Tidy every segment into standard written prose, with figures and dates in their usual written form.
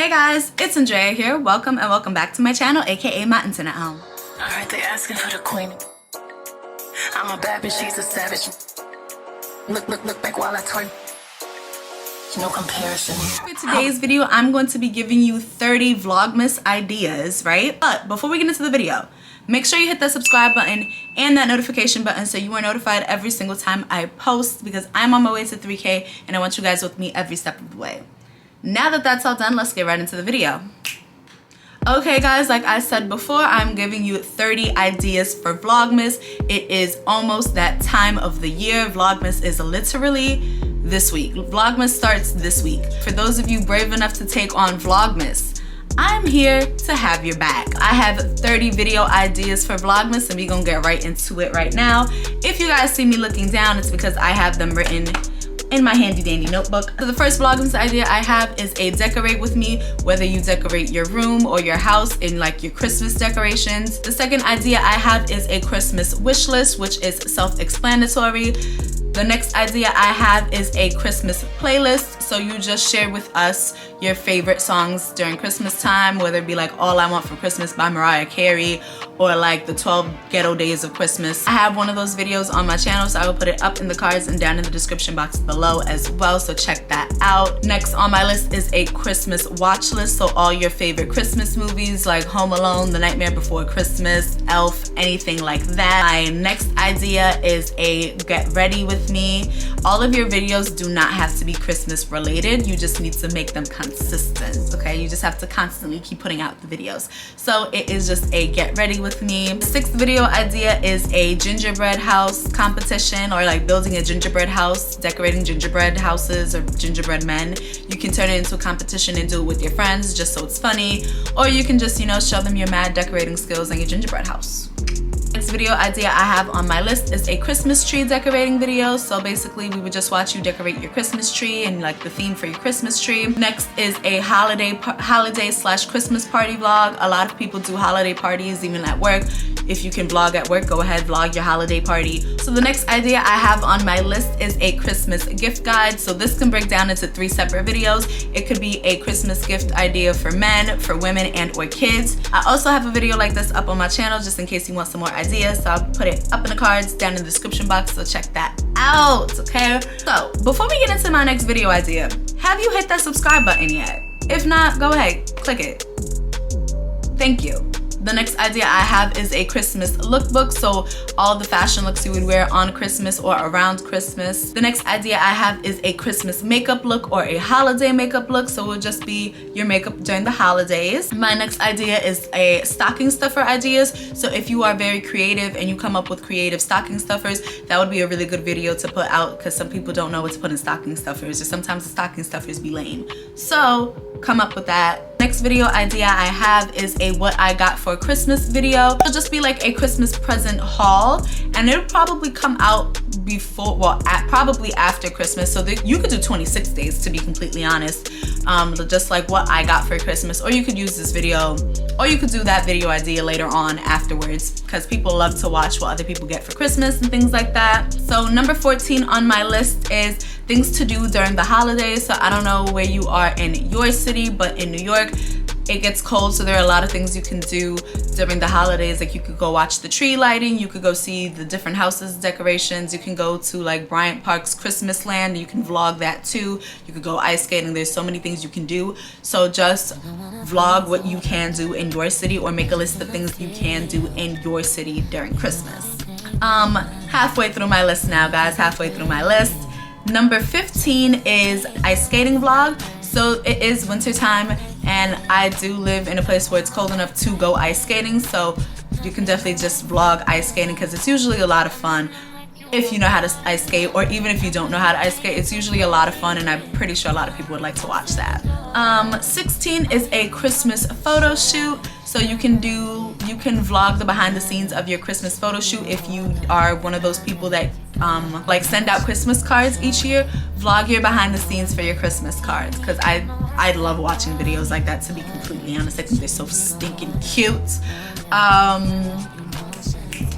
Hey guys, it's Andrea here. Welcome and welcome back to my channel, aka my internet home. I heard they asking for the queen. I'm a bad bitch, she's a savage. Look back while I twerk. No comparison. For today's video, I'm going to be giving you 30 Vlogmas ideas, right? But before we get into the video, make sure you hit that subscribe button and that notification button so you are notified every single time I post, because I'm on my way to 3K and I want you guys with me every step of the way. Now that that's all done, let's get right into the video. Okay guys, like I said before, I'm giving you 30 ideas for Vlogmas. It is almost that time of the year. Vlogmas is literally this week. Vlogmas starts this week. For those of you brave enough to take on Vlogmas, I'm here to have your back. I have 30 video ideas for Vlogmas and we're gonna get right into it right now. If you guys see me looking down, it's because I have them written in my handy dandy notebook. So the first Vlogmas idea I have is a decorate with me, whether you decorate your room or your house in like your Christmas decorations. The second idea I have is a Christmas wish list, which is self-explanatory. The next idea I have is a Christmas playlist. So you just share with us your favorite songs during Christmas time, whether it be like All I Want for Christmas by Mariah Carey or like the 12 Ghetto Days of Christmas. I have one of those videos on my channel, so I will put it up in the cards and down in the description box below as well, so check that out. Next on my list is a Christmas watch list, so all your favorite Christmas movies like Home Alone, The Nightmare Before Christmas, Elf, anything like that. My next idea is a get ready with me. All of your videos do not have to be Christmas related, you just need to make them consistent, okay? You just have to constantly keep putting out the videos. So it is just a get ready with me. The sixth video idea is a gingerbread house competition, or like building a gingerbread house, decorating gingerbread houses or gingerbread men. You can turn it into a competition and do it with your friends just so it's funny, or you can just, you know, show them your mad decorating skills on your gingerbread house. Next video idea I have on my list is a Christmas tree decorating video. So basically we would just watch you decorate your Christmas tree and like the theme for your Christmas tree. Next is a holiday slash Christmas party vlog. A lot of people do holiday parties even at work. If you can vlog at work, go ahead, vlog your holiday party. So the next idea I have on my list is a Christmas gift guide. So this can break down into 3 separate videos. It could be a Christmas gift idea for men, for women, and or kids. I also have a video like this up on my channel just in case you want some more ideas. So I'll put it up in the cards, down in the description box, so check that out, okay? So before we get into my next video idea, have you hit that subscribe button yet? If not, go ahead, click it. Thank you. The next idea I have is a Christmas lookbook, so all the fashion looks you would wear on Christmas or around Christmas. The next idea I have is a Christmas makeup look or a holiday makeup look, so it will just be your makeup during the holidays. My next idea is a stocking stuffer ideas, so if you are very creative and you come up with creative stocking stuffers, that would be a really good video to put out, because some people don't know what to put in stocking stuffers, or sometimes the stocking stuffers be lame. So come up with that. Next video idea I have is a what I got for Christmas video. It'll just be like a Christmas present haul, and it'll probably come out before, well, probably after Christmas, so that you could do 26 days to be completely honest. Just like what I got for Christmas, or you could use this video, or you could do that video idea later on afterwards, because people love to watch what other people get for Christmas and things like that. So number 14 on my list is things to do during the holidays. So I don't know where you are in your city, but in New York it gets cold, so there are a lot of things you can do during the holidays. Like you could go watch the tree lighting, you could go see the different houses decorations, you can go to like Bryant Park's Christmas Land, you can vlog that too, you could go ice skating. There's so many things you can do, so just vlog what you can do in your city, or make a list of things you can do in your city during Christmas. Halfway through my list now guys, halfway through my list. Number 15 is ice skating vlog. So it is winter time and I do live in a place where it's cold enough to go ice skating, so you can definitely just vlog ice skating, because it's usually a lot of fun if you know how to ice skate, or even if you don't know how to ice skate, it's usually a lot of fun, and I'm pretty sure a lot of people would like to watch that. 16 is a Christmas photo shoot. So you can vlog the behind the scenes of your Christmas photo shoot. If you are one of those people that like send out Christmas cards each year, vlog your behind the scenes for your Christmas cards, because I love watching videos like that, to be completely honest. I think they're so stinking cute.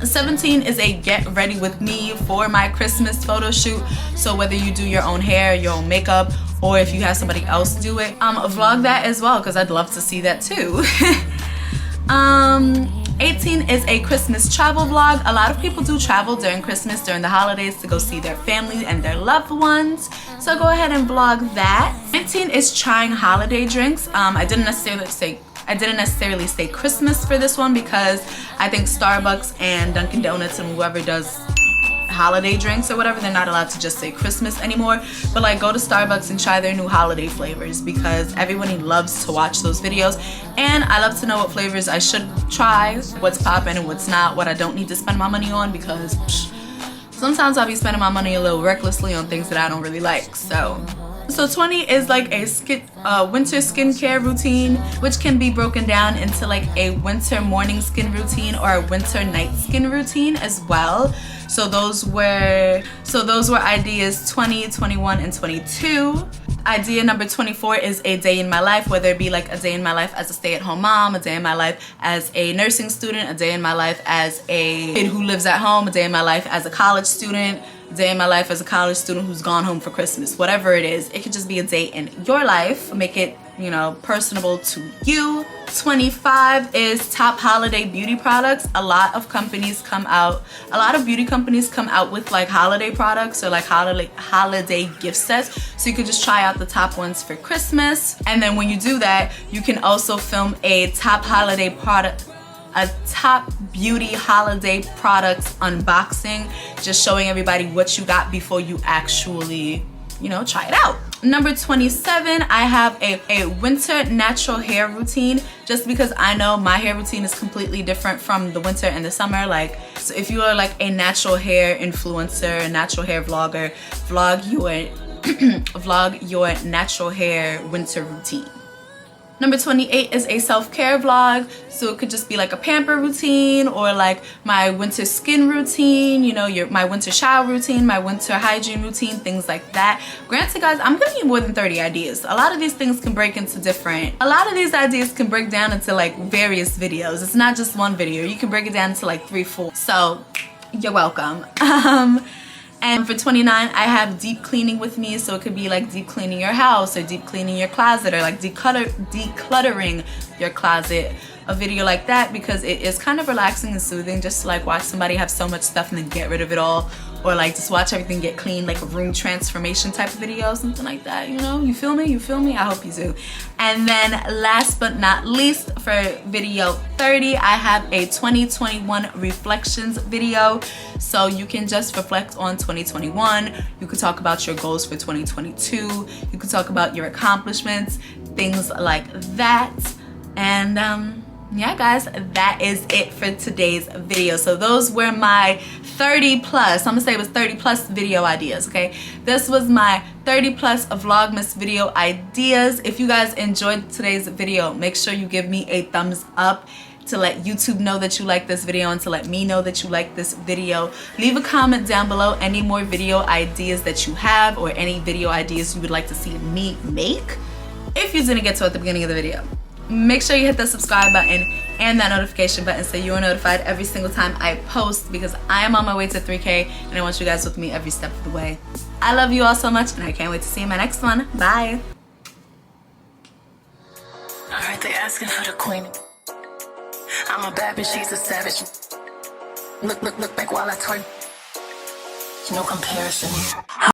17 is a get ready with me for my Christmas photo shoot. So whether you do your own hair, your own makeup, or if you have somebody else do it, vlog that as well, because I'd love to see that too. 18 is a Christmas travel vlog. A lot of people do travel during Christmas, during the holidays, to go see their family and their loved ones. So go ahead and vlog that. 19 is trying holiday drinks. I didn't necessarily say Christmas for this one because I think Starbucks and Dunkin' Donuts and whoever does holiday drinks or whatever, they're not allowed to just say Christmas anymore. But like, go to Starbucks and try their new holiday flavors, because everybody loves to watch those videos, and I love to know what flavors I should try, what's popping and what's not, what I don't need to spend my money on, because sometimes I'll be spending my money a little recklessly on things that I don't really like. So 20 is like a winter skincare routine, which can be broken down into like a winter morning skin routine or a winter night skin routine as well. So those were ideas 20, 21, and 22. Idea number 24 is a day in my life, whether it be like a day in my life as a stay-at-home mom, a day in my life as a nursing student, a day in my life as a kid who lives at home, a day in my life as a college student, a day in my life as a college student who's gone home for Christmas. Whatever it is, it could just be a day in your life. Make it, you know, personable to you. 25 is top holiday beauty products. A lot of beauty companies come out with like holiday products or like holiday gift sets. So you could just try out the top ones for Christmas. And then when you do that, you can also film a top beauty holiday products unboxing, just showing everybody what you got before you actually, you know, try it out. Number 27, I have a winter natural hair routine, just because I know my hair routine is completely different from the winter and the summer. Like, so if you are like a natural hair influencer, a natural hair vlogger, vlog your natural hair winter routine. Number 28 is a self-care vlog, so it could just be like a pamper routine or like my winter skin routine, you know, my winter shower routine, my winter hygiene routine, things like that. Granted, guys, I'm giving you more than 30 ideas. A lot of these ideas can break down into like various videos. It's not just one video. You can break it down to like 3, 4. So you're welcome. And for 29, I have deep cleaning with me, so it could be like deep cleaning your house or deep cleaning your closet or like decluttering your closet. A video like that, because it is kind of relaxing and soothing just to like watch somebody have so much stuff and then get rid of it all, or like just watch everything get clean, like a room transformation type of video, something like that, you know? You feel me? I hope you do. And then last but not least, for video 30, I have a 2021 reflections video. So you can just reflect on 2021. You could talk about your goals for 2022. You could talk about your accomplishments, things like that. And yeah, guys, that is it for today's video. So those were my 30 plus, I'm gonna say it was 30 plus video ideas, okay? This was my 30 plus Vlogmas video ideas. If you guys enjoyed today's video, make sure you give me a thumbs up to let YouTube know that you like this video and to let me know that you like this video. Leave a comment down below any more video ideas that you have, or any video ideas you would like to see me make. If you didn't get to it at the beginning of the video, make sure you hit the subscribe button and that notification button so you are notified every single time I post, because I am on my way to 3K and I want you guys with me every step of the way. I love you all so much, and I can't wait to see you in my next one. Bye. I heard they asking for the queen. I'm a bad bitch, she's a savage. Look back while I twerk. No comparison.